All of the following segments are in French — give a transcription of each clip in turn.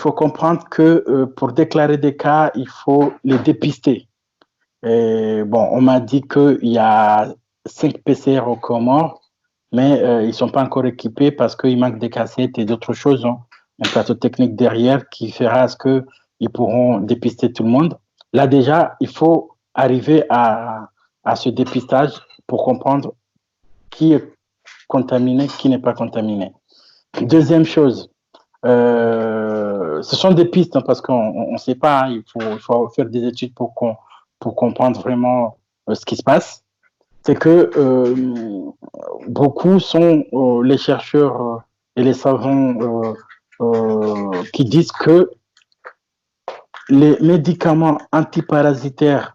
faut comprendre que pour déclarer des cas, il faut les dépister. Et bon, on m'a dit qu'il y a 5 PCR aux Comores, mais ils ne sont pas encore équipés parce qu'il manque des cassettes et d'autres choses, hein. Un plateau technique derrière qui fera à ce qu'ils pourront dépister tout le monde. Là déjà, il faut arriver à ce dépistage pour comprendre qui est contaminé, qui n'est pas contaminé. Deuxième chose, ce sont des pistes, hein, parce qu'on ne sait pas, hein, il faut faire des études pour comprendre vraiment ce qui se passe. C'est que beaucoup sont les chercheurs et les savants qui disent que les médicaments antiparasitaires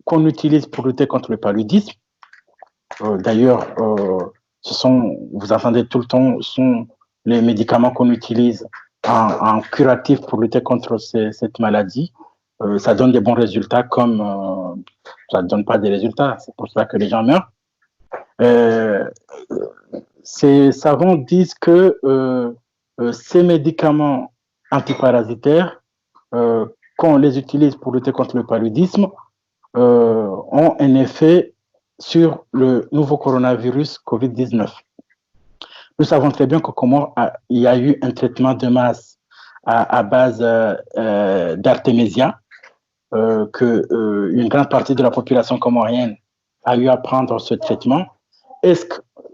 qu'on utilise pour lutter contre le paludisme, d'ailleurs, vous entendez tout le temps, sont les médicaments qu'on utilise en curatif pour lutter contre cette maladie. Ça donne des bons résultats comme ça ne donne pas des résultats. C'est pour ça que les gens meurent. Ces savants disent que ces médicaments antiparasitaires, quand on les utilise pour lutter contre le paludisme, ont un effet sur le nouveau coronavirus COVID-19. Nous savons très bien qu'au Comores, il y a eu un traitement de masse à base d'artémisia, qu'une grande partie de la population comorienne a eu à prendre ce traitement. Et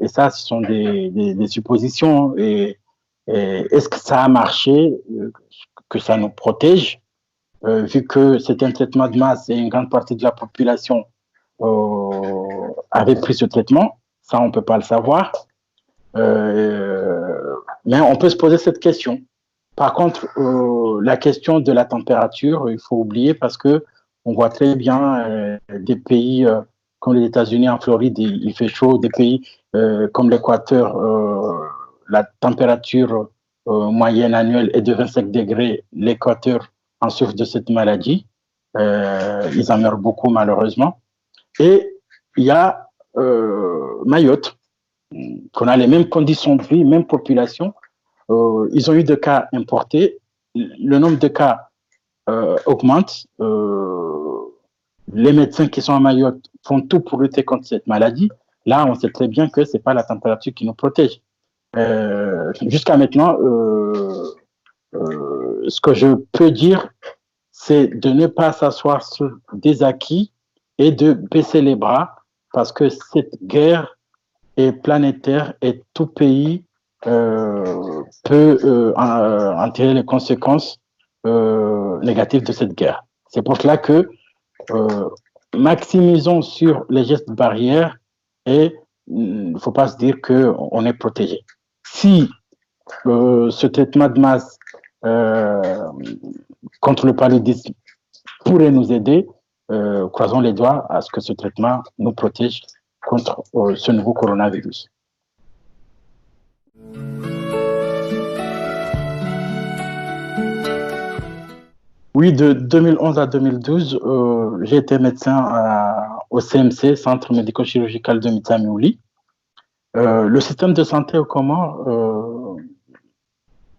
ça, ce sont des suppositions, et est-ce que ça a marché, que ça nous protège, vu que c'est un traitement de masse et une grande partie de la population avait pris ce traitement? Ça, on ne peut pas le savoir. Mais on peut se poser cette question. Par contre, la question de la température, il faut oublier, parce que on voit très bien des pays comme les États-Unis, en Floride, il fait chaud. Des pays comme l'Équateur, la température moyenne annuelle est de 25 degrés. L'Équateur en souffre de cette maladie. Ils en meurent beaucoup, malheureusement. Et il y a Mayotte, qu'on a les mêmes conditions de vie, même population. Ils ont eu des cas importés. Le nombre de cas augmente. Les médecins qui sont à Mayotte font tout pour lutter contre cette maladie. Là, on sait très bien que ce n'est pas la température qui nous protège. Jusqu'à maintenant, ce que je peux dire, c'est de ne pas s'asseoir sur des acquis et de baisser les bras, parce que cette guerre est planétaire et tout pays peut en tirer les conséquences négatives de cette guerre. C'est pour cela que maximisons sur les gestes barrières, et il ne faut pas se dire qu'on est protégé. Si ce traitement de masse contre le paludisme pourrait nous aider, croisons les doigts à ce que ce traitement nous protège contre ce nouveau coronavirus. Oui, de 2011 à 2012, j'ai été médecin au CMC, Centre médico-chirurgical de Mitsamiouli. Le système de santé aux Comores,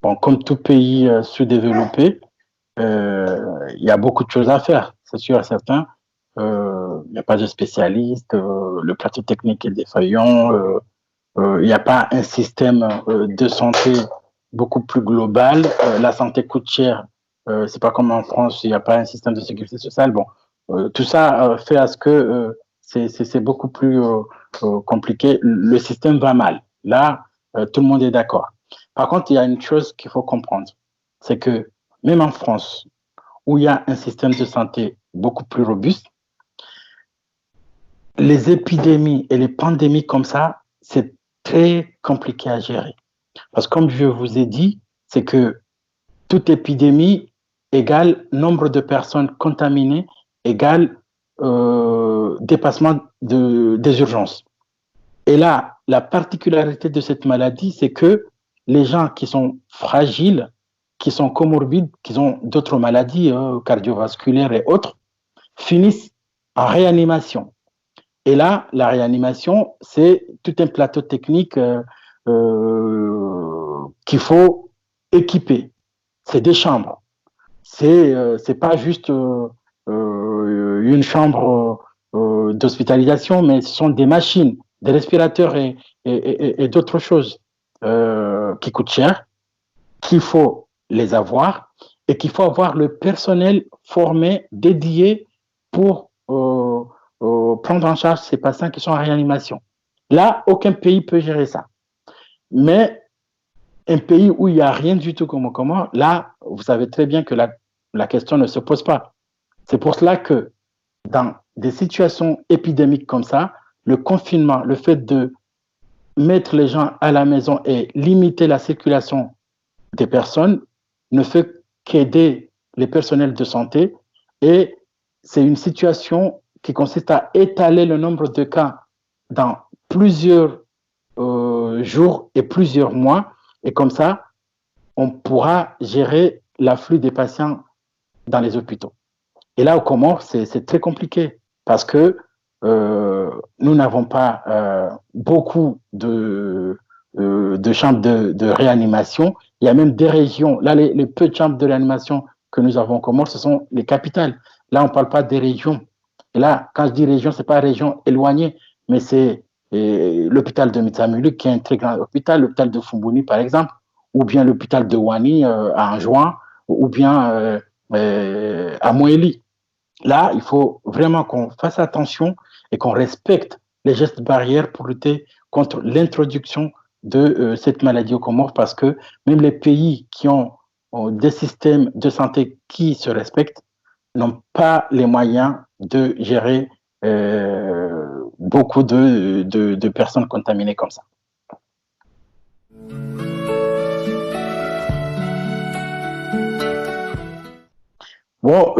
bon, comme tout pays sous-développé, il y a beaucoup de choses à faire, c'est sûr et certain. Il n'y a pas de spécialistes, le plateau technique est défaillant, il n'y a pas un système de santé beaucoup plus global. La santé coûte cher, c'est pas comme en France, il n'y a pas un système de sécurité sociale. Bon, tout ça fait à ce que c'est beaucoup plus compliqué. Le système va mal. Là, tout le monde est d'accord. Par contre, il y a une chose qu'il faut comprendre, c'est que même en France, où il y a un système de santé beaucoup plus robuste, les épidémies et les pandémies comme ça, c'est très compliqué à gérer. Parce que comme je vous ai dit, c'est que toute épidémie égale nombre de personnes contaminées égale dépassement des urgences. Et là, la particularité de cette maladie, c'est que les gens qui sont fragiles, qui sont comorbides, qui ont d'autres maladies cardiovasculaires et autres, finissent en réanimation. Et là, la réanimation, c'est tout un plateau technique qu'il faut équiper. c'est des chambres. C'est pas juste une chambre d'hospitalisation, mais ce sont des machines, des respirateurs et d'autres choses qui coûtent cher, qu'il faut les avoir et qu'il faut avoir le personnel formé, dédié pour prendre en charge ces patients qui sont en réanimation. Là, aucun pays peut gérer ça. Mais un pays où il n'y a rien du tout comme comment, là, vous savez très bien que la question ne se pose pas. C'est pour cela que dans des situations épidémiques comme ça, le confinement, le fait de mettre les gens à la maison et limiter la circulation des personnes ne fait qu'aider les personnels de santé et c'est une situation qui consiste à étaler le nombre de cas dans plusieurs jours et plusieurs mois et comme ça, on pourra gérer l'afflux des patients dans les hôpitaux. Et là, au Comores, c'est très compliqué parce que nous n'avons pas beaucoup de chambres de réanimation. Il y a même des régions. Là, les peu de chambres de réanimation que nous avons au Comores, ce sont les capitales. Là, on ne parle pas des régions. Et là, quand je dis région, ce n'est pas région éloignée, mais c'est l'hôpital de Mitsamulu, qui est un très grand hôpital, l'hôpital de Fumbuni, par exemple, ou bien l'hôpital de Wani à Anjouan, ou bien à Moéli. Là, il faut vraiment qu'on fasse attention et qu'on respecte les gestes barrières pour lutter contre l'introduction de cette maladie au Comores parce que même les pays qui ont des systèmes de santé qui se respectent n'ont pas les moyens de gérer beaucoup de personnes contaminées comme ça. Bon,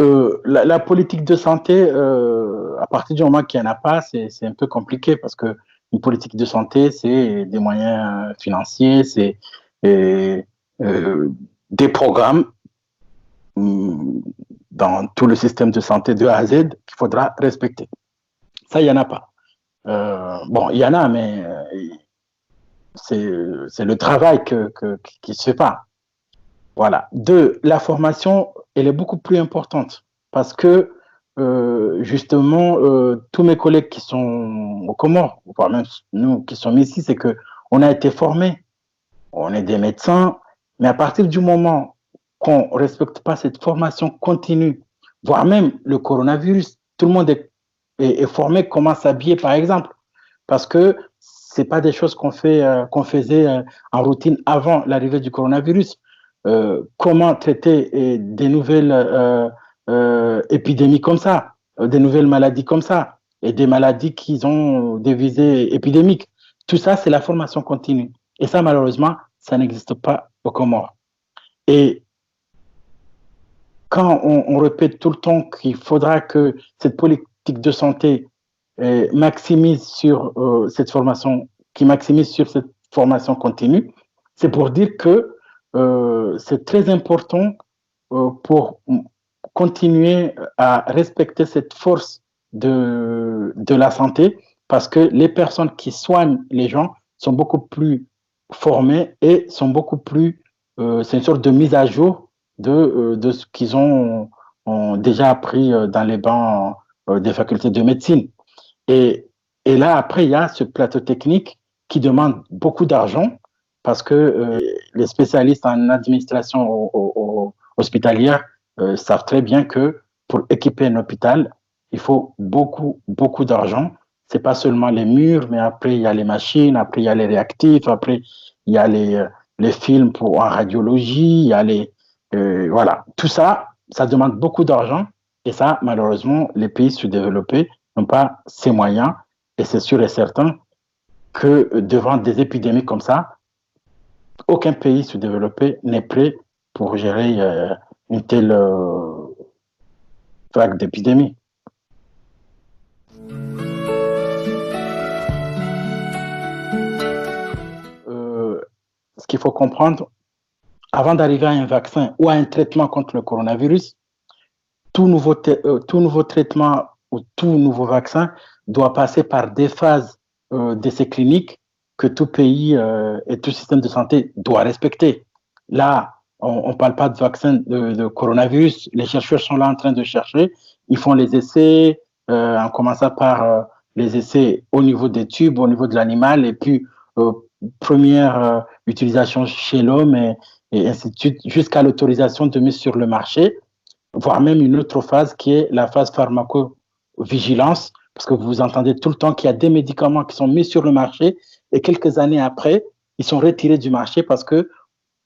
la politique de santé, à partir du moment qu'il n'y en a pas, c'est un peu compliqué parce que une politique de santé, c'est des moyens financiers, c'est euh, des programmes dans tout le système de santé de A à Z qu'il faudra respecter. Ça, il n'y en a pas. Bon, il y en a, mais c'est le travail qui ne se fait pas. Voilà. Deux, la formation, elle est beaucoup plus importante parce que justement, tous mes collègues qui sont aux Comores, voire même nous qui sommes ici, c'est que on a été formés, on est des médecins, mais à partir du moment qu'on ne respecte pas cette formation continue, voire même le coronavirus, tout le monde est formé comment s'habiller, par exemple, parce que c'est pas des choses qu'on faisait en routine avant l'arrivée du coronavirus. Comment traiter des nouvelles épidémies comme ça, des nouvelles maladies comme ça, et des maladies qui ont des visées épidémiques. Tout ça, c'est la formation continue. Et ça, malheureusement, ça n'existe pas au Comores. Et quand on répète tout le temps qu'il faudra que cette politique de santé maximise sur cette formation, qui maximise sur cette formation continue, c'est pour dire que c'est très important pour continuer à respecter cette force de la santé parce que les personnes qui soignent les gens sont beaucoup plus formées et sont beaucoup plus, c'est une sorte de mise à jour de ce qu'ils ont déjà appris dans les bancs des facultés de médecine. Et là, après, il y a ce plateau technique qui demande beaucoup d'argent parce que les spécialistes en administration hospitalière savent très bien que pour équiper un hôpital, il faut beaucoup, beaucoup d'argent. C'est pas seulement les murs, mais après, il y a les machines, après, il y a les réactifs, après, il y a les films en radiologie, il y a voilà. Tout ça, ça demande beaucoup d'argent et ça, malheureusement, les pays sous-développés n'ont pas ces moyens et c'est sûr et certain que devant des épidémies comme ça, aucun pays sous-développé n'est prêt pour gérer une telle vague d'épidémie. Ce qu'il faut comprendre, avant d'arriver à un vaccin ou à un traitement contre le coronavirus, tout nouveau traitement ou tout nouveau vaccin doit passer par des phases d'essais cliniques que tout pays et tout système de santé doit respecter. Là, On ne parle pas de vaccin de coronavirus. Les chercheurs sont là en train de chercher. Ils font les essais, en commençant par les essais au niveau des tubes, au niveau de l'animal, et puis première utilisation chez l'homme, et ainsi de suite, jusqu'à l'autorisation de mise sur le marché, voire même une autre phase qui est la phase pharmacovigilance, parce que vous entendez tout le temps qu'il y a des médicaments qui sont mis sur le marché et quelques années après, ils sont retirés du marché parce que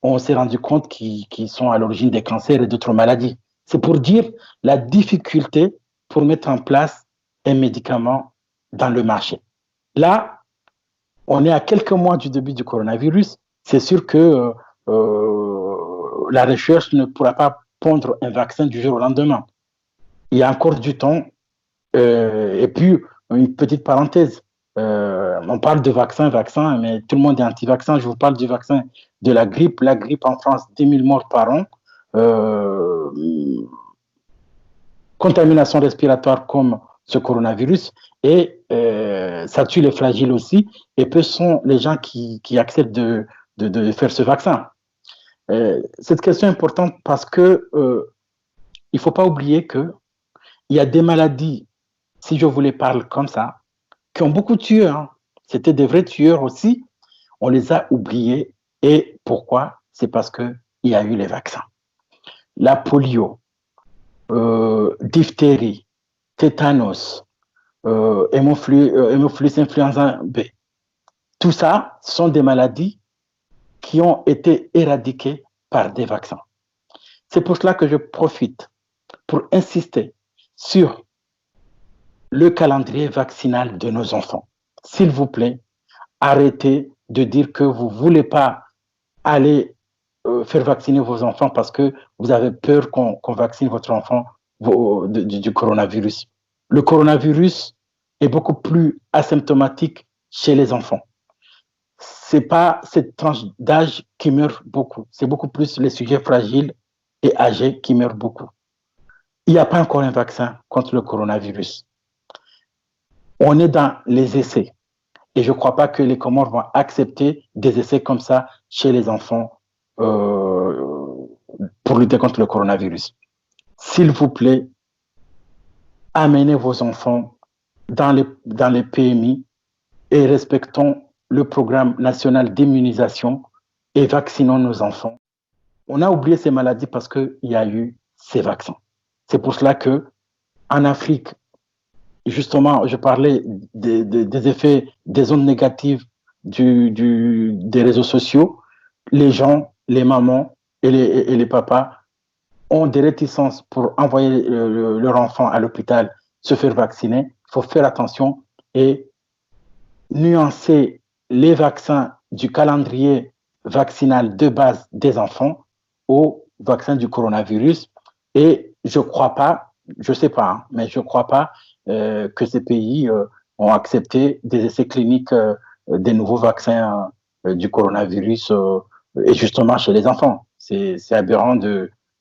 on s'est rendu compte qu'ils sont à l'origine des cancers et d'autres maladies. C'est pour dire la difficulté pour mettre en place un médicament dans le marché. Là, on est à quelques mois du début du coronavirus. C'est sûr que la recherche ne pourra pas pondre un vaccin du jour au lendemain. Il y a encore du temps. Et puis, une petite parenthèse. On parle de vaccin, mais tout le monde est anti-vaccin. Je vous parle du vaccin de la grippe. La grippe en France, 10 000 morts par an. Contamination respiratoire comme ce coronavirus. Et ça tue les fragiles aussi. Et peu sont les gens qui acceptent de faire ce vaccin. Cette question est importante parce que il ne faut pas oublier qu'il y a des maladies, si je vous les parle comme ça, qui ont beaucoup tué. Hein. C'était des vrais tueurs aussi. On les a oubliés. Et pourquoi? C'est parce qu'il y a eu les vaccins. La polio, diphtérie, tétanos, hémophilus influenza B. Tout ça, ce sont des maladies qui ont été éradiquées par des vaccins. C'est pour cela que je profite pour insister sur le calendrier vaccinal de nos enfants. S'il vous plaît, arrêtez de dire que vous ne voulez pas aller faire vacciner vos enfants parce que vous avez peur qu'on vaccine votre enfant du coronavirus. Le coronavirus est beaucoup plus asymptomatique chez les enfants. Ce n'est pas cette tranche d'âge qui meurt beaucoup. C'est beaucoup plus les sujets fragiles et âgés qui meurent beaucoup. Il n'y a pas encore un vaccin contre le coronavirus. On est dans les essais. Et je ne crois pas que les Comores vont accepter des essais comme ça chez les enfants pour lutter contre le coronavirus. S'il vous plaît, amenez vos enfants dans les PMI et respectons le programme national d'immunisation et vaccinons nos enfants. On a oublié ces maladies parce qu'il y a eu ces vaccins. C'est pour cela qu'en Afrique, justement, je parlais des effets des ondes négatives des réseaux sociaux. Les gens, les mamans et les papas ont des réticences pour envoyer leur enfant à l'hôpital se faire vacciner. Il faut faire attention et nuancer les vaccins du calendrier vaccinal de base des enfants au vaccin du coronavirus. Et je ne crois pas, je ne sais pas, hein, mais je ne crois pas que ces pays ont accepté des essais cliniques des nouveaux vaccins du coronavirus et justement chez les enfants. C'est aberrant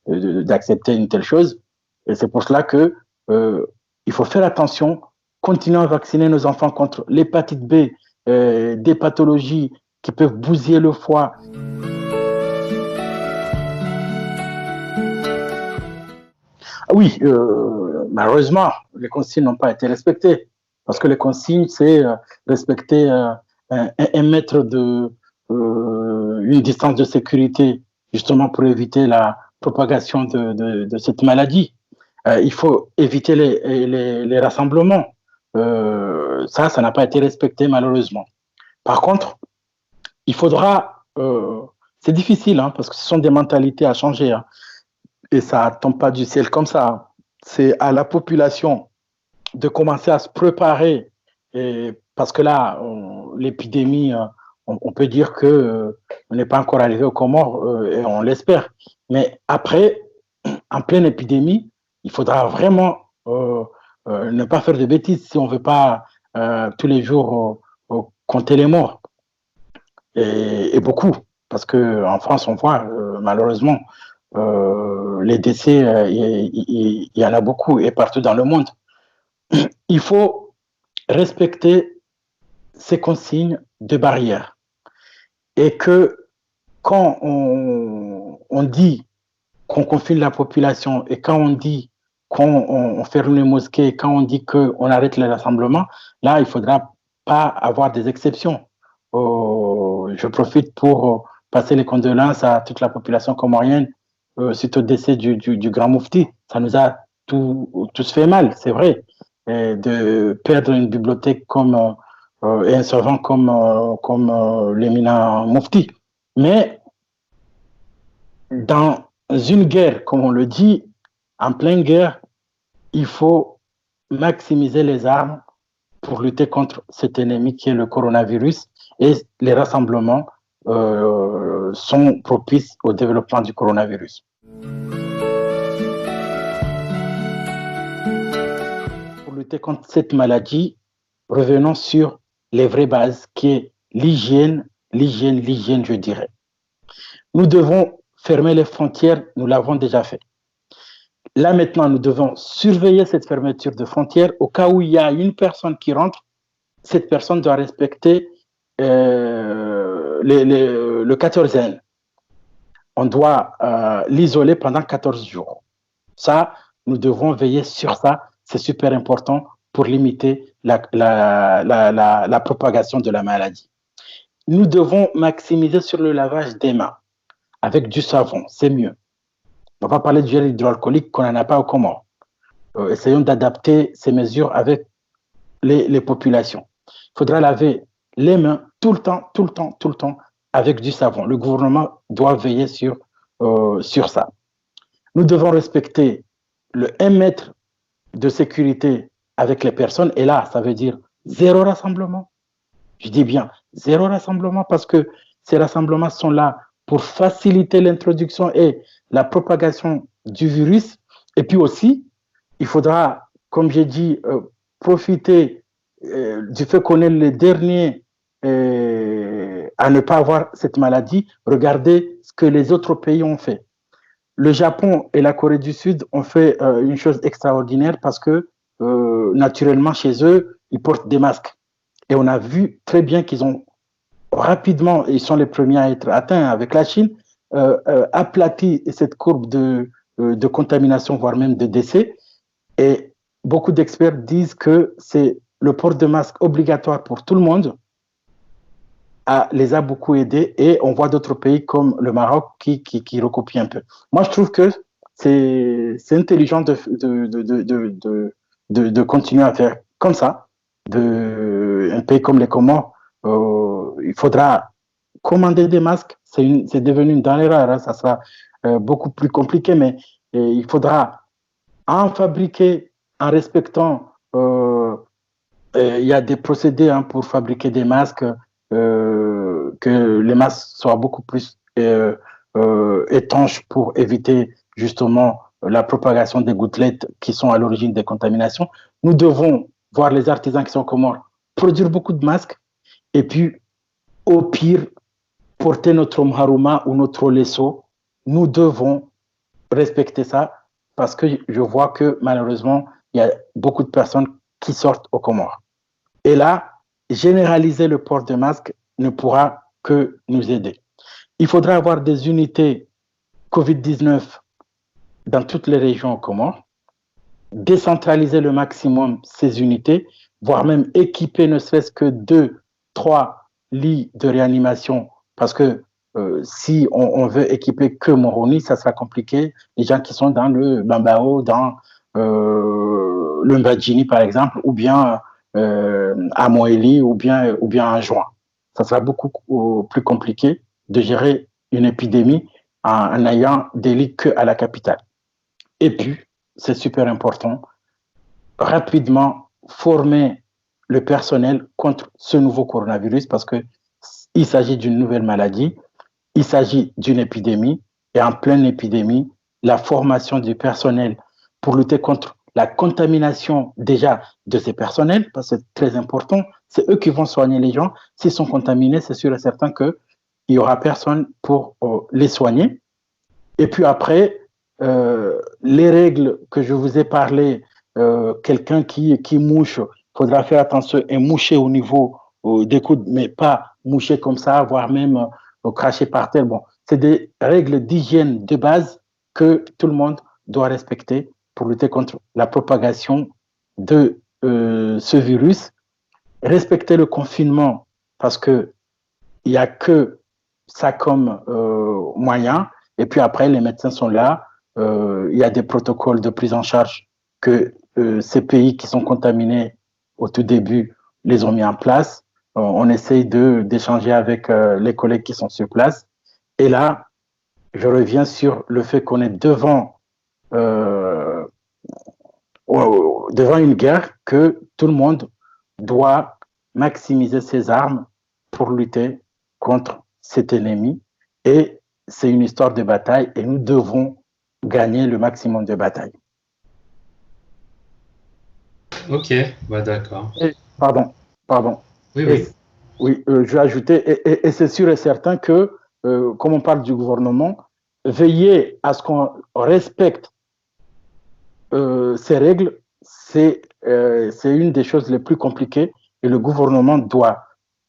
d'accepter une telle chose. Et c'est pour cela que il faut faire attention, continuer à vacciner nos enfants contre l'hépatite B, des pathologies qui peuvent bousiller le foie. Oui, malheureusement, les consignes n'ont pas été respectées. Parce que les consignes, c'est respecter un mètre une distance de sécurité, justement pour éviter la propagation de cette maladie. Il faut éviter les rassemblements. Ça n'a pas été respecté, malheureusement. Par contre, il faudra... c'est difficile, hein, parce que ce sont des mentalités à changer. Hein. Et ça ne tombe pas du ciel comme ça. C'est à la population de commencer à se préparer. Parce que là, l'épidémie, on peut dire qu'on n'est pas encore arrivé aux Comores et on l'espère. Mais après, en pleine épidémie, il faudra vraiment ne pas faire de bêtises si on ne veut pas tous les jours compter les morts. Et beaucoup. Parce qu'en France, on voit malheureusement les décès, il y en a beaucoup et partout dans le monde. Il faut respecter ces consignes de barrière et que quand on dit qu'on confine la population et quand on dit qu'on ferme les mosquées, quand on dit qu'on arrête les rassemblements, là, il ne faudra pas avoir des exceptions. Je profite pour passer les condoléances à toute la population comorienne suite au décès du grand Moufti. Ça nous a tous fait mal, c'est vrai, et de perdre une bibliothèque et un savant comme l'éminent Moufti. Mais dans une guerre, comme on le dit, en pleine guerre, il faut maximiser les armes pour lutter contre cet ennemi qui est le coronavirus, et les rassemblements sont propices au développement du coronavirus. Pour lutter contre cette maladie, revenons sur les vraies bases, qui est l'hygiène, je dirais. Nous devons fermer les frontières, nous l'avons déjà fait. Là maintenant, nous devons surveiller cette fermeture de frontières. Au cas où il y a une personne qui rentre, cette personne doit respecter le 14e. On doit l'isoler pendant 14 jours. Ça, nous devons veiller sur ça. C'est super important pour limiter la propagation de la maladie. Nous devons maximiser sur le lavage des mains avec du savon, c'est mieux. On ne va pas parler du gel hydroalcoolique qu'on n'en a pas au Comores. Essayons d'adapter ces mesures avec les populations. Il faudra laver les mains tout le temps avec du savon. Le gouvernement doit veiller sur ça. Nous devons respecter le 1 mètre de sécurité avec les personnes. Et là, ça veut dire 0 rassemblement. Je dis bien 0 rassemblement parce que ces rassemblements sont là pour faciliter l'introduction et la propagation du virus. Et puis aussi, il faudra, comme j'ai dit, profiter du fait qu'on est les derniers à ne pas avoir cette maladie. Regardez ce que les autres pays ont fait. Le Japon et la Corée du Sud ont fait une chose extraordinaire parce que naturellement, chez eux, ils portent des masques. Et on a vu très bien qu'ils ont rapidement, ils sont les premiers à être atteints avec la Chine, aplati cette courbe de contamination, voire même de décès. Et beaucoup d'experts disent que c'est le port de masque obligatoire pour tout le monde les a beaucoup aidés. Et on voit d'autres pays comme le Maroc qui recopient un peu. Moi, je trouve que c'est intelligent de continuer à faire comme ça. Un pays comme les Comores, il faudra commander des masques. C'est devenu une denrée rare, hein. Ça sera beaucoup plus compliqué, mais il faudra en fabriquer en respectant. Il y a des procédés pour fabriquer des masques, que les masques soient beaucoup plus étanches pour éviter justement la propagation des gouttelettes qui sont à l'origine des contaminations. Nous devons voir les artisans qui sont Comores produire beaucoup de masques et puis, au pire, porter notre mharuma ou notre lesso. Nous devons respecter ça parce que je vois que malheureusement, il y a beaucoup de personnes qui sortent aux Comores. Et là, généraliser le port de masque ne pourra que nous aider. Il faudra avoir des unités COVID-19 dans toutes les régions aux Comores, décentraliser le maximum ces unités, voire même équiper ne serait-ce que 2, 3 lits de réanimation, parce que si on veut équiper que Moroni, ça sera compliqué. Les gens qui sont dans le Bambao, dans le Mbadjini par exemple, ou bien à Moélie, ou bien à Juin. Ça sera beaucoup plus compliqué de gérer une épidémie en ayant des lits qu'à la capitale. Et puis, c'est super important, rapidement former le personnel contre ce nouveau coronavirus parce qu'il s'agit d'une nouvelle maladie, il s'agit d'une épidémie et en pleine épidémie, la formation du personnel pour lutter contre la contamination déjà de ces personnels, parce que c'est très important, c'est eux qui vont soigner les gens. S'ils sont contaminés, c'est sûr et certain qu'il n'y aura personne pour les soigner. Et puis après, les règles que je vous ai parlé, quelqu'un qui mouche, il faudra faire attention et moucher au niveau des coudes, mais pas moucher comme ça, voire même cracher par terre. Bon, c'est des règles d'hygiène de base que tout le monde doit respecter pour lutter contre la propagation de ce virus. Respecter le confinement parce que il n'y a que ça comme moyen. Et puis après, les médecins sont là. Il y a des protocoles de prise en charge que ces pays qui sont contaminés au tout début les ont mis en place. On essaye d'échanger avec les collègues qui sont sur place. Et là, je reviens sur le fait qu'on est euh, devant une guerre que tout le monde doit maximiser ses armes pour lutter contre cet ennemi. Et c'est une histoire de bataille et nous devons gagner le maximum de batailles. Ok, bah d'accord. Pardon. Oui, Et, oui. oui, je vais ajouter, et c'est sûr et certain que, comme on parle du gouvernement, veiller à ce qu'on respecte ces règles, c'est une des choses les plus compliquées et le gouvernement doit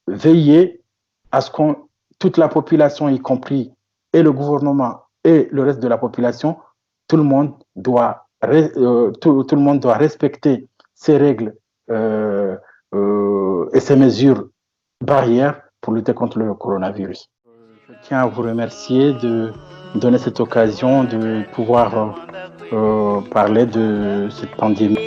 veiller à ce qu'on, toute la population, y compris et le gouvernement et le reste de la population, tout le monde doit, tout le monde doit respecter ces règles et ces mesures barrières pour lutter contre le coronavirus. Je tiens à vous remercier de me donner cette occasion de pouvoir parler de cette pandémie.